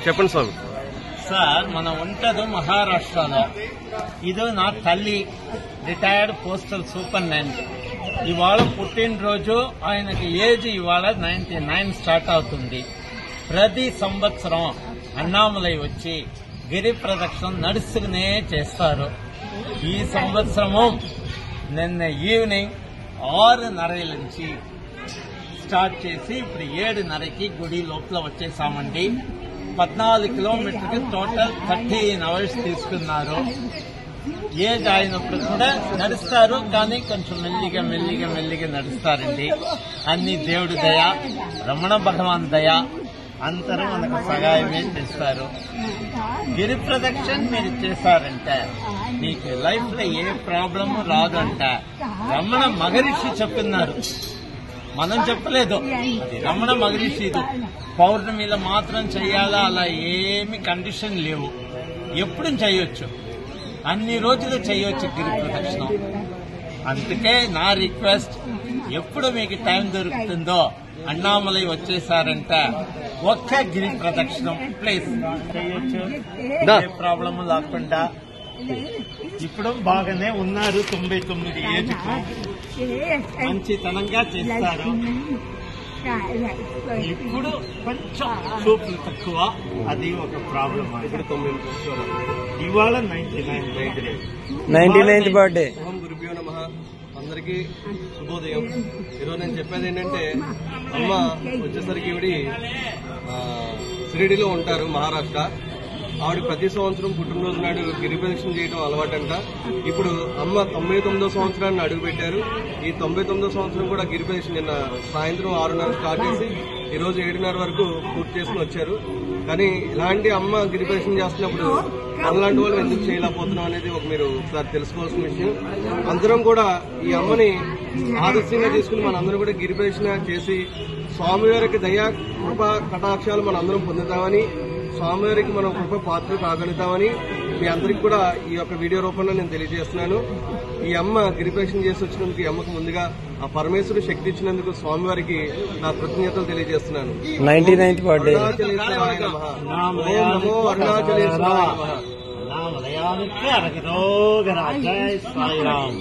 చెప్పండి స్వామి. సార్ మనం ఉంటది మహారాష్ట్రలో. ఇది నా తల్లి, రిటైర్డ్ పోస్టల్ సూపరింటెండెంట్. ఇవాళ పుట్టినరోజు, ఆయనకి ఏజ్ ఇవాళ 99 స్టార్ట్ అవుతుంది. ప్రతి సంవత్సరం అన్నామలై వచ్చి గిరి ప్రదక్షిణ నడుస్తూనే చేస్తారు. ఈ సంవత్సరము నిన్న ఈవినింగ్ 6:30 నుంచి స్టార్ట్ చేసి ఇప్పుడు 7:30కి గుడి లోపల వచ్చేసామండి. 14 కిలోమీటర్కి టోటల్ 13 అవర్స్ తీసుకున్నారు. ఏజ్ అయినప్పుడు కూడా నడుస్తారు, కానీ కొంచెం మెల్లిగా నడుస్తారండి. అన్ని దేవుడి దయ, రమణ భగవాన్ దయ, అందరూ మనకు సహాయమే చేస్తారు. గిరి ప్రదక్షిణ మీరు చేశారంటే మీకు లైఫ్ లో ఏ ప్రాబ్లము రాదంట రమణ మహర్షి చెప్తున్నారు. మనం చెప్పలేదు, అది రమణ మహర్షి. పౌర్ణమిలో మాత్రం చెయ్యాలా, అలా ఏమి కండిషన్ లేవు, ఎప్పుడు చేయొచ్చు, అన్ని రోజులు చేయొచ్చు గిరి ప్రదక్షిణం. అందుకే నా రిక్వెస్ట్, ఎప్పుడు మీకు టైం దొరుకుతుందో అన్నామలై వచ్చేసారంటే ఒక్క గిరి ప్రదక్షిణం ప్లీజ్ చేయొచ్చు, ఏ ప్రాబ్లం లేకుండా. ఇప్పుడు బాగానే ఉన్నారు, 99 ఏజ్కు మంచితనంగా చేస్తారు. ఇప్పుడు కొంచెం చూపులు తక్కువ, అది ఒక ప్రాబ్లం. ఇప్పుడు 9 ఇవాళ 99th బర్త్డే. గురుభ్యో నమః. అందరికీ శుభోదయం. ఈరోజు నేను చెప్పేది ఏంటంటే, అమ్మ వచ్చేసరికి ఈవిడి షిరిడీలో ఉంటారు, మహారాష్ట్ర. ఆవిడ ప్రతి సంవత్సరం పుట్టినరోజు నాడు గిరి ప్రదక్షిణ చేయడం అలవాటంట. ఇప్పుడు అమ్మ 99వ సంవత్సరాన్ని అడుగుపెట్టారు. ఈ 99వ సంవత్సరం కూడా గిరి ప్రదక్షిణ నిన్న సాయంత్రం 6:30 స్టార్ట్ చేసి ఈరోజు 7:30 వరకు పూర్తి చేసుకుని వచ్చారు. కానీ ఇలాంటి అమ్మ గిరి ప్రదక్షిణ చేస్తున్నప్పుడు మనలాంటి వాళ్ళు ఎందుకు చేయలేకపోతున్నాం అనేది మీరు ఒకసారి తెలుసుకోవాల్సిన విషయం. అందరం కూడా ఈ అమ్మని ఆదర్శంగా తీసుకుని మనందరం కూడా గిరి ప్రదక్షిణ చేసి స్వామివారికి దయా కృపా కటాక్షాలు మనందరం పొందుతామని, స్వామివారికి మనం కృప పాత్ర కాగలుగుతామని మీ అందరికి కూడా ఈ యొక్క వీడియో రూపంలో నేను తెలియజేస్తున్నాను. ఈ అమ్మ గిరి ప్రదక్షిణ చేసి వచ్చినందుకు ఈ అమ్మకు ముందుగా ఆ పరమేశ్వరుడు శక్తి ఇచ్చినందుకు స్వామివారికి నా కృతజ్ఞతలు తెలియజేస్తున్నాను. 99th birthday. నమో అరుణాచలేశ్వరాయ నమః. అన్నామలయానికి అరగరోగరాజాయ సాయిరామ్.